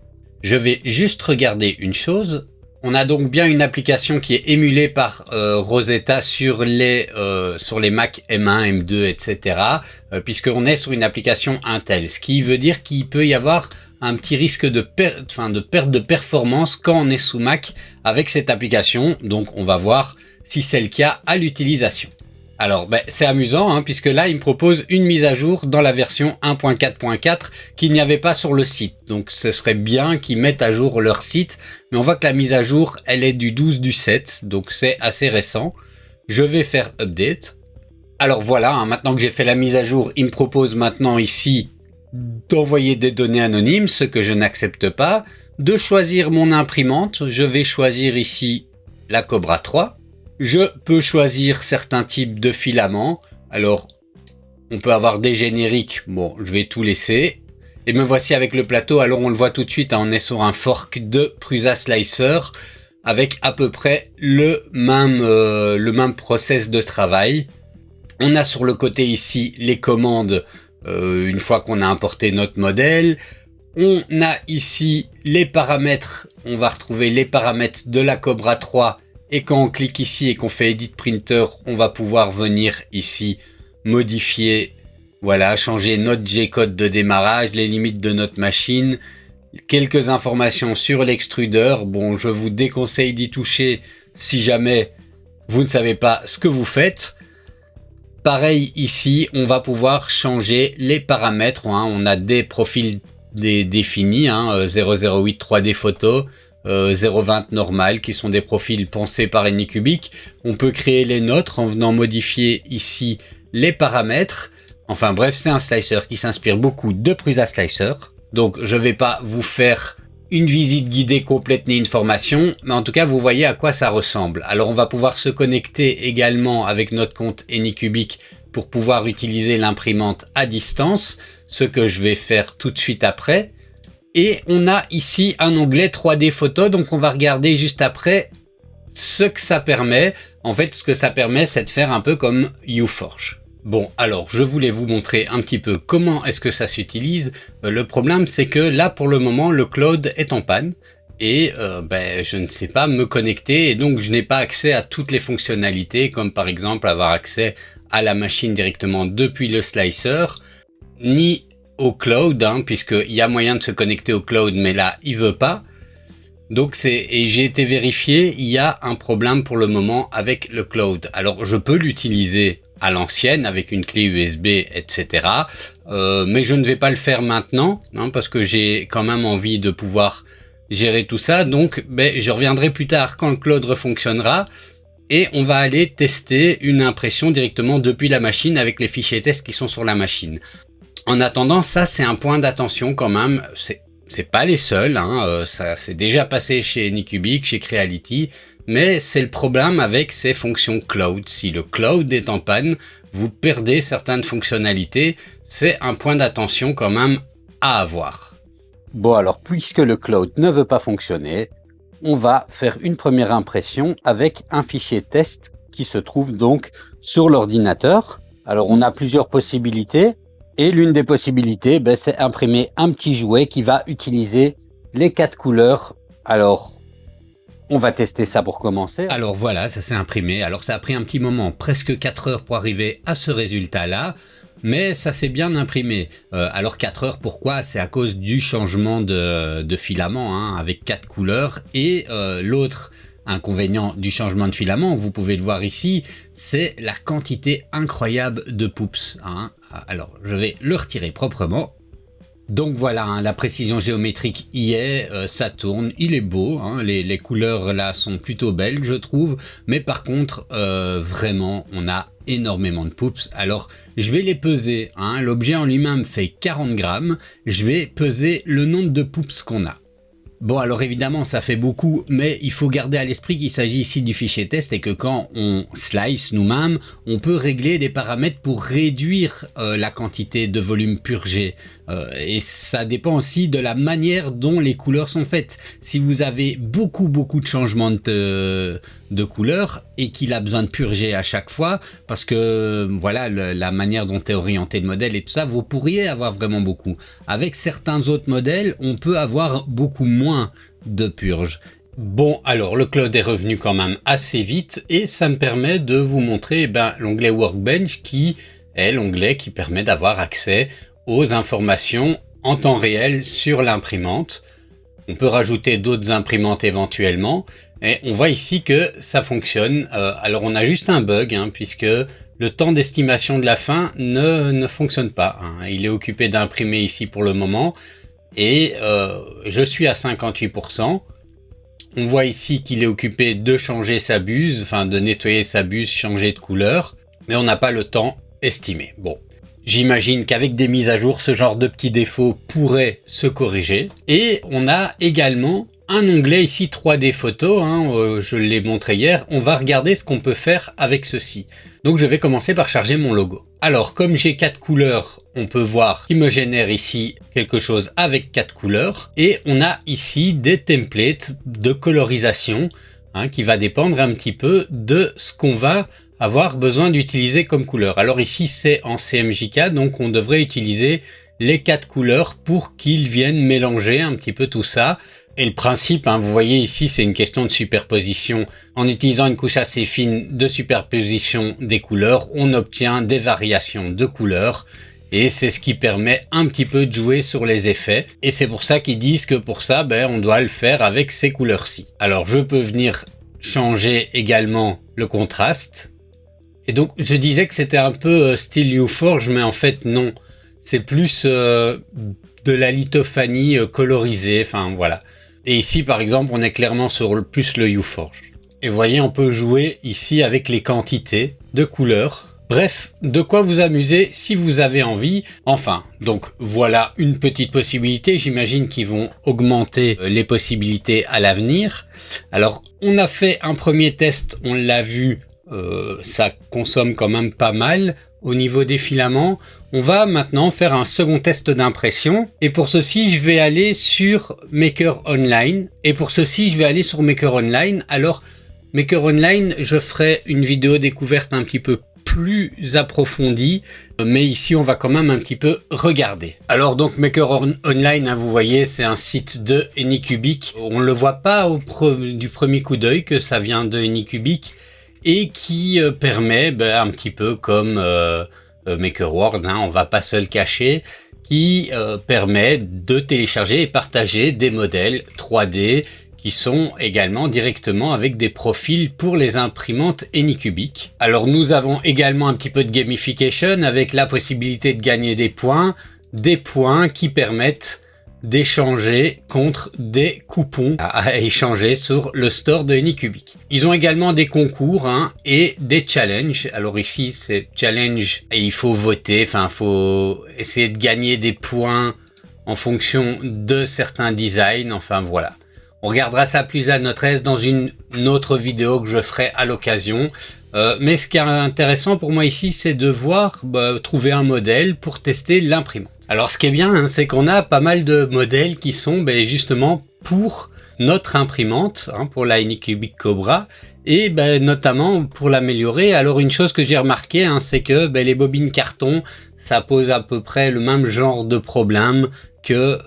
Je vais juste regarder une chose. On a donc bien une application qui est émulée par Rosetta sur les Mac M1, M2, etc. Puisqu'on est sur une application Intel. Ce qui veut dire qu'il peut y avoir un petit risque de perte de performance quand on est sous Mac avec cette application. Donc on va voir si c'est le cas à l'utilisation. Alors c'est amusant puisque là il me propose une mise à jour dans la version 1.4.4 qu'il n'y avait pas sur le site. Donc ce serait bien qu'ils mettent à jour leur site, mais on voit que la mise à jour elle est du 12/7, donc c'est assez récent. Je vais faire update. Alors voilà, maintenant que j'ai fait la mise à jour, il me propose maintenant ici d'envoyer des données anonymes, ce que je n'accepte pas, de choisir mon imprimante. Je vais choisir ici la Cobra 3. Je peux choisir certains types de filaments. Alors, on peut avoir des génériques. Bon, je vais tout laisser. Et me voici avec le plateau. Alors, on le voit tout de suite. On est sur un fork de Prusa Slicer avec à peu près le même process de travail. On a sur le côté ici les commandes une fois qu'on a importé notre modèle. On a ici les paramètres. On va retrouver les paramètres de la Cobra 3. Et quand on clique ici et qu'on fait Edit Printer, on va pouvoir venir ici modifier, voilà, changer notre G-code de démarrage, les limites de notre machine, quelques informations sur l'extrudeur. Bon, je vous déconseille d'y toucher si jamais vous ne savez pas ce que vous faites. Pareil ici, on va pouvoir changer les paramètres. On a des profils définis, 008 3D photo. 0.20 normal qui sont des profils pensés par Anycubic. On peut créer les nôtres en venant modifier ici les paramètres. Enfin bref, c'est un slicer qui s'inspire beaucoup de Prusa Slicer. Donc je vais pas vous faire une visite guidée complète ni une formation, mais en tout cas vous voyez à quoi ça ressemble. Alors on va pouvoir se connecter également avec notre compte Anycubic pour pouvoir utiliser l'imprimante à distance, ce que je vais faire tout de suite après. Et on a ici un onglet 3D photo, donc on va regarder juste après ce que ça permet. En fait, ce que ça permet, c'est de faire un peu comme UForge. Bon, alors je voulais vous montrer un petit peu comment est-ce que ça s'utilise. Le problème, c'est que là, pour le moment, le cloud est en panne. Et je ne sais pas me connecter, et donc je n'ai pas accès à toutes les fonctionnalités, comme par exemple avoir accès à la machine directement depuis le slicer, ni au cloud, puisqu'il y a moyen de se connecter au cloud, mais là, il veut pas. Donc et j'ai été vérifié, il y a un problème pour le moment avec le cloud. Alors, je peux l'utiliser à l'ancienne avec une clé USB, etc. Mais je ne vais pas le faire maintenant, parce que j'ai quand même envie de pouvoir gérer tout ça. Donc, je reviendrai plus tard quand le cloud refonctionnera. Et on va aller tester une impression directement depuis la machine avec les fichiers test qui sont sur la machine. En attendant, ça c'est un point d'attention quand même, c'est pas les seuls, hein, ça s'est déjà passé chez Anycubic, chez Creality, mais c'est le problème avec ces fonctions cloud. Si le cloud est en panne, vous perdez certaines fonctionnalités, c'est un point d'attention quand même à avoir. Bon alors, puisque le cloud ne veut pas fonctionner, on va faire une première impression avec un fichier test qui se trouve donc sur l'ordinateur. Alors on a plusieurs possibilités et l'une des possibilités, c'est imprimer un petit jouet qui va utiliser les 4 couleurs. Alors on va tester ça pour commencer. Alors voilà, ça s'est imprimé. Alors ça a pris un petit moment, presque 4 heures pour arriver à ce résultat-là. Mais ça s'est bien imprimé. Alors 4 heures, pourquoi? C'est à cause du changement de filament, hein, avec 4 couleurs. Et l'autre inconvénient du changement de filament, vous pouvez le voir ici, c'est la quantité incroyable de poups, hein. Alors je vais le retirer proprement. Donc voilà, hein, la précision géométrique y est, ça tourne, il est beau, hein, les couleurs là sont plutôt belles je trouve, mais par contre vraiment on a énormément de poups. Alors je vais les peser, hein, l'objet en lui-même fait 40 grammes, je vais peser le nombre de poups qu'on a. Bon alors évidemment ça fait beaucoup, mais il faut garder à l'esprit qu'il s'agit ici du fichier test et que quand on slice nous-mêmes, on peut régler des paramètres pour réduire la quantité de volume purgé. Et ça dépend aussi de la manière dont les couleurs sont faites. Si vous avez beaucoup de changements de couleurs et qu'il a besoin de purger à chaque fois, parce que voilà la manière dont est orienté le modèle et tout ça, vous pourriez avoir vraiment beaucoup. Avec certains autres modèles, on peut avoir beaucoup moins de purge. Bon, alors le cloud est revenu quand même assez vite et ça me permet de vous montrer l'onglet Workbench qui est l'onglet qui permet d'avoir accès aux informations en temps réel sur l'imprimante. On peut rajouter d'autres imprimantes éventuellement et on voit ici que ça fonctionne. Alors on a juste un bug, hein, puisque le temps d'estimation de la fin ne fonctionne pas, hein. Il est occupé d'imprimer ici pour le moment et je suis à 58%. On voit ici qu'il est occupé de changer sa buse, enfin de nettoyer sa buse, changer de couleur, mais on n'a pas le temps estimé. Bon. J'imagine qu'avec des mises à jour, ce genre de petits défauts pourrait se corriger. Et on a également un onglet ici 3D photo, hein, je l'ai montré hier. On va regarder ce qu'on peut faire avec ceci. Donc je vais commencer par charger mon logo. Alors comme j'ai 4 couleurs, on peut voir qu'il me génère ici quelque chose avec 4 couleurs. Et on a ici des templates de colorisation, hein, qui va dépendre un petit peu de ce qu'on va avoir besoin d'utiliser comme couleur. Alors ici c'est en CMJK, donc on devrait utiliser les 4 couleurs pour qu'ils viennent mélanger un petit peu tout ça. Et le principe, hein, vous voyez ici, c'est une question de superposition. En utilisant une couche assez fine de superposition des couleurs, on obtient des variations de couleurs. Et c'est ce qui permet un petit peu de jouer sur les effets. Et c'est pour ça qu'ils disent que pour ça, on doit le faire avec ces couleurs-ci. Alors je peux venir changer également le contraste. Et donc je disais que c'était un peu style UForge, mais en fait non. C'est plus de la lithophanie colorisée, enfin voilà. Et ici par exemple on est clairement sur plus le UForge. Et vous voyez, on peut jouer ici avec les quantités de couleurs. Bref, de quoi vous amuser si vous avez envie. Enfin, donc voilà une petite possibilité. J'imagine qu'ils vont augmenter les possibilités à l'avenir. Alors on a fait un premier test, on l'a vu. Ça consomme quand même pas mal au niveau des filaments. On va maintenant faire un second test d'impression et pour ceci je vais aller sur Maker Online et pour ceci je vais aller sur Maker Online. Alors Maker Online, je ferai une vidéo découverte un petit peu plus approfondie, mais ici on va quand même un petit peu regarder. Alors donc Maker Online, hein, vous voyez, c'est un site de Anycubic. On ne le voit pas du premier coup d'œil que ça vient de Anycubic et qui permet un petit peu comme MakerWorld, hein, on va pas se le cacher, qui permet de télécharger et partager des modèles 3D qui sont également directement avec des profils pour les imprimantes Anycubic. Alors nous avons également un petit peu de gamification avec la possibilité de gagner des points qui permettent d'échanger contre des coupons à échanger sur le store de Anycubic. Ils ont également des concours, hein, et des challenges. Alors ici c'est challenge et il faut voter, enfin il faut essayer de gagner des points en fonction de certains designs. Enfin voilà. On regardera ça plus à notre aise dans une autre vidéo que je ferai à l'occasion. Mais ce qui est intéressant pour moi ici, c'est de voir, trouver un modèle pour tester l'imprimante. Alors ce qui est bien, hein, c'est qu'on a pas mal de modèles qui sont justement pour notre imprimante, hein, pour la Anycubic Cobra, et notamment pour l'améliorer. Alors une chose que j'ai remarqué, hein, c'est que les bobines carton, ça pose à peu près le même genre de problème que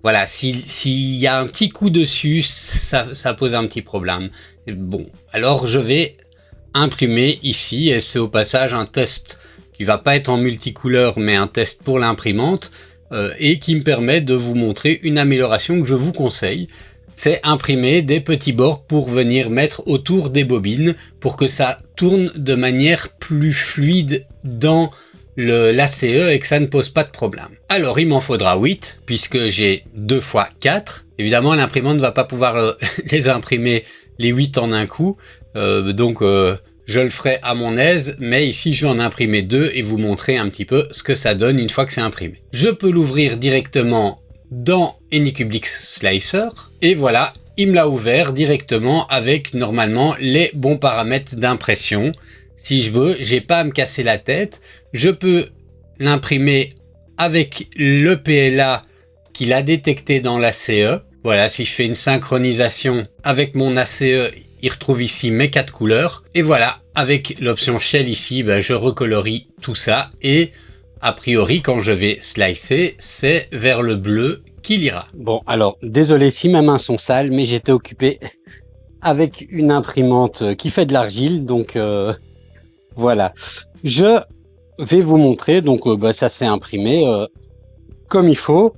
voilà, s'il y a un petit coup dessus, ça pose un petit problème. Bon, alors je vais imprimer ici, et c'est au passage un test qui va pas être en multicouleur, mais un test pour l'imprimante, et qui me permet de vous montrer une amélioration que je vous conseille. C'est imprimer des petits bords pour venir mettre autour des bobines, pour que ça tourne de manière plus fluide dans l'ACE et que ça ne pose pas de problème. Alors il m'en faudra 8 puisque j'ai 2 x 4. Évidemment l'imprimante ne va pas pouvoir les imprimer les 8 en un coup, donc je le ferai à mon aise, mais ici je vais en imprimer 2 et vous montrer un petit peu ce que ça donne une fois que c'est imprimé. Je peux l'ouvrir directement dans Anycubic Slicer et voilà, il me l'a ouvert directement avec normalement les bons paramètres d'impression. Si je veux, j'ai pas à me casser la tête. Je peux l'imprimer avec le PLA qu'il a détecté dans l'ACE. Voilà, si je fais une synchronisation avec mon ACE, il retrouve ici mes 4 couleurs. Et voilà, avec l'option Shell ici, je recolorie tout ça. Et a priori, quand je vais slicer, c'est vers le bleu qu'il ira. Bon, alors, désolé si mes mains sont sales, mais j'étais occupé avec une imprimante qui fait de l'argile, donc... Voilà, je vais vous montrer, donc ça s'est imprimé comme il faut.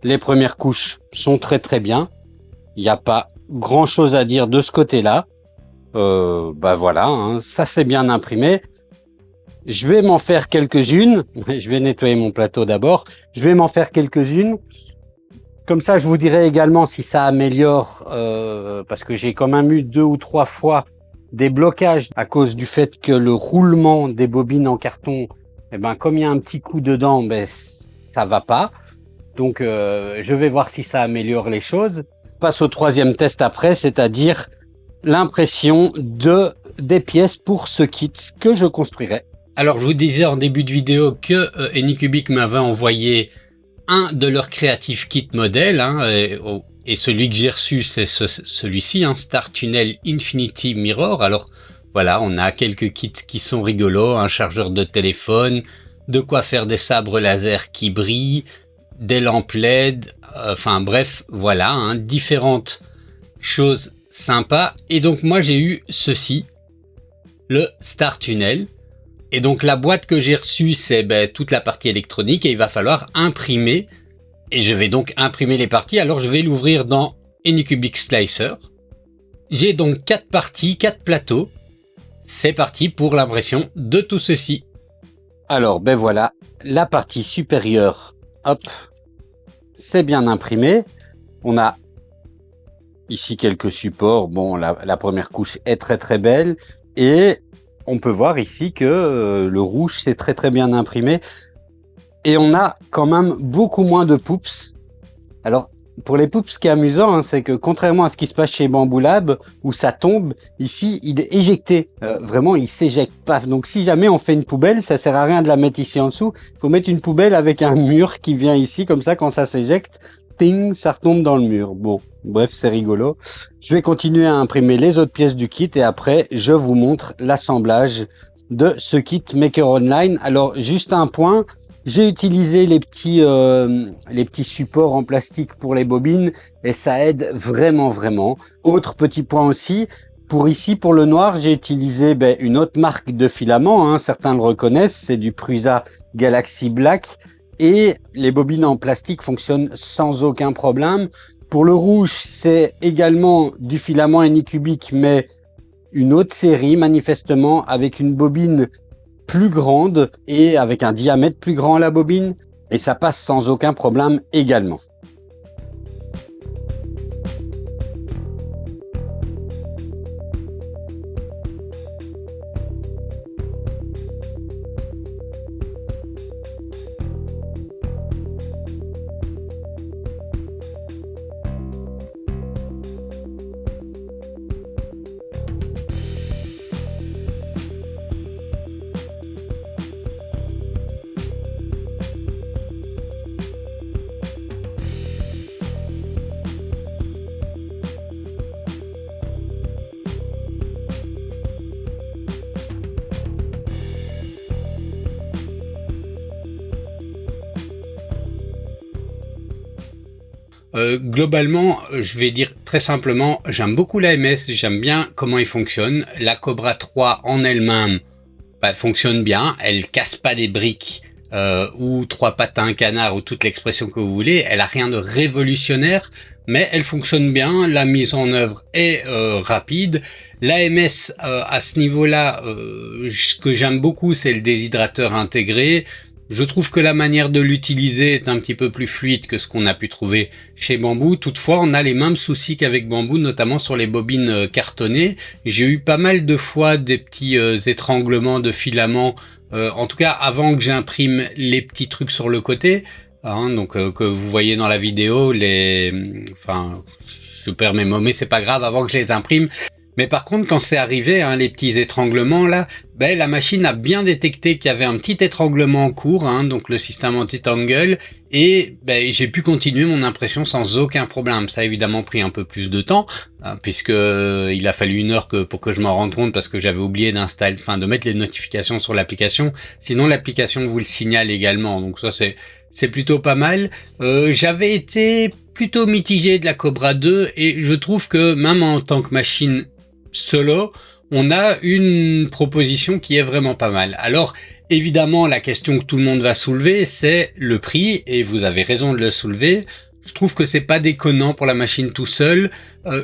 Les premières couches sont très bien. Il n'y a pas grand chose à dire de ce côté-là. Voilà, hein, ça c'est bien imprimé. Je vais m'en faire quelques-unes. Je vais nettoyer mon plateau d'abord. Je vais m'en faire quelques-unes. Comme ça, je vous dirai également si ça améliore, parce que j'ai quand même eu 2 ou 3 fois des blocages à cause du fait que le roulement des bobines en carton, comme il y a un petit coup dedans, ça va pas. Donc je vais voir si ça améliore les choses. Je passe au troisième test après, c'est-à-dire l'impression des pièces pour ce kit que je construirai. Alors je vous disais en début de vidéo que Anycubic m'avait envoyé un de leurs créatifs kit modèles, hein, et celui que j'ai reçu, c'est celui-ci, hein, Star Tunnel Infinity Mirror. Alors voilà, on a quelques kits qui sont rigolos, un chargeur de téléphone, de quoi faire des sabres laser qui brillent, des lampes LED, enfin bref, voilà, hein, différentes choses sympas. Et donc moi j'ai eu ceci, le Star Tunnel. Et donc la boîte que j'ai reçue, c'est toute la partie électronique et il va falloir imprimer. Et je vais donc imprimer les parties. Alors je vais l'ouvrir dans Anycubic Slicer. J'ai donc 4 parties, 4 plateaux. C'est parti pour l'impression de tout ceci. Alors voilà, la partie supérieure, hop, c'est bien imprimé. On a ici quelques supports. Bon, la première couche est très belle. Et on peut voir ici que le rouge, c'est très bien imprimé. Et on a quand même beaucoup moins de poups. Alors, pour les poups, ce qui est amusant, hein, c'est que contrairement à ce qui se passe chez Bamboo Lab, où ça tombe, ici, il est éjecté. Vraiment, il s'éjecte, paf. Donc, si jamais on fait une poubelle, ça sert à rien de la mettre ici en dessous. Il faut mettre une poubelle avec un mur qui vient ici, comme ça, quand ça s'éjecte, ting, ça retombe dans le mur. Bon, bref, c'est rigolo. Je vais continuer à imprimer les autres pièces du kit et après, je vous montre l'assemblage de ce kit Maker Online. Alors, juste un point. J'ai utilisé les petits supports en plastique pour les bobines et ça aide vraiment. Autre petit point aussi, pour le noir, j'ai utilisé une autre marque de filament, hein, certains le reconnaissent, c'est du Prusa Galaxy Black et les bobines en plastique fonctionnent sans aucun problème. Pour le rouge, c'est également du filament Anycubic mais une autre série manifestement avec une bobine plus grande et avec un diamètre plus grand à la bobine et ça passe sans aucun problème également. Globalement, je vais dire très simplement, j'aime beaucoup l'AMS, j'aime bien comment il fonctionne. La Cobra 3 en elle-même fonctionne bien, elle casse pas des briques ou trois pattes à un canard ou toute l'expression que vous voulez. Elle a rien de révolutionnaire, mais elle fonctionne bien. La mise en œuvre est rapide. L'AMS à ce niveau-là, ce que j'aime beaucoup, c'est le déshydrateur intégré. Je trouve que la manière de l'utiliser est un petit peu plus fluide que ce qu'on a pu trouver chez Bamboo. Toutefois, on a les mêmes soucis qu'avec Bamboo, notamment sur les bobines cartonnées. J'ai eu pas mal de fois des petits étranglements de filaments, en tout cas avant que j'imprime les petits trucs sur le côté. Donc que vous voyez dans la vidéo, je perds mes mots, mais c'est pas grave, avant que je les imprime. Mais par contre, quand c'est arrivé, les petits étranglements là, la machine a bien détecté qu'il y avait un petit étranglement en cours, donc le système anti-tangle, et j'ai pu continuer mon impression sans aucun problème. Ça a évidemment pris un peu plus de temps, puisque il a fallu 1 heure pour que je m'en rende compte, parce que j'avais oublié de mettre les notifications sur l'application. Sinon, l'application vous le signale également. Donc ça, c'est plutôt pas mal. J'avais été plutôt mitigé de la Cobra 2, et je trouve que même en tant que machine solo, on a une proposition qui est vraiment pas mal. Alors, évidemment, la question que tout le monde va soulever, c'est le prix, et vous avez raison de le soulever. Je trouve que c'est pas déconnant pour la machine tout seul.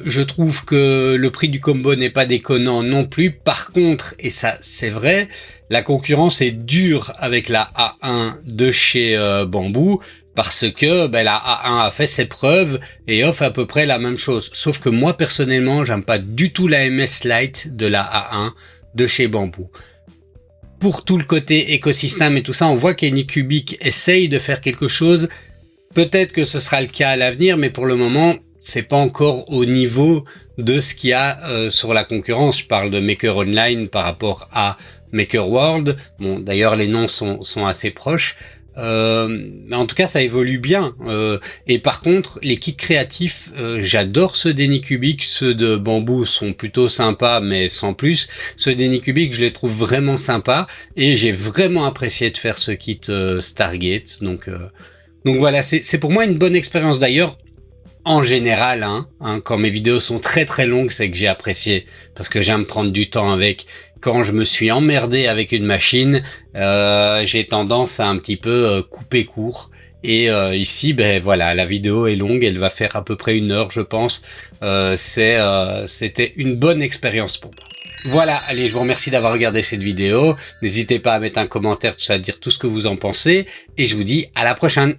Je trouve que le prix du combo n'est pas déconnant non plus. Par contre, et ça c'est vrai, la concurrence est dure avec la A1 de chez Bamboo, parce que la A1 a fait ses preuves et offre à peu près la même chose. Sauf que moi personnellement, j'aime pas du tout la MS Lite de la A1 de chez Bamboo. Pour tout le côté écosystème et tout ça, on voit qu'Anycubic essaye de faire quelque chose. Peut-être que ce sera le cas à l'avenir, mais pour le moment, c'est pas encore au niveau de ce qu'il y a sur la concurrence. Je parle de Maker Online par rapport à Maker World. Bon, d'ailleurs, les noms sont assez proches. Mais en tout cas, ça évolue bien. Et par contre, les kits créatifs, j'adore ceux d'Anycubic. Ceux de Bamboo sont plutôt sympas, mais sans plus. Ceux d'Anycubic, je les trouve vraiment sympas. Et j'ai vraiment apprécié de faire ce kit Stargate. Donc voilà, c'est pour moi une bonne expérience. D'ailleurs, en général, quand mes vidéos sont très très longues, c'est que j'ai apprécié, parce que j'aime prendre du temps avec. Quand je me suis emmerdé avec une machine, j'ai tendance à un petit peu couper court. Et ici, voilà, la vidéo est longue, elle va faire à peu près 1 heure, je pense. C'était une bonne expérience pour moi. Voilà, allez, je vous remercie d'avoir regardé cette vidéo. N'hésitez pas à mettre un commentaire, tout ça, à dire tout ce que vous en pensez. Et je vous dis à la prochaine.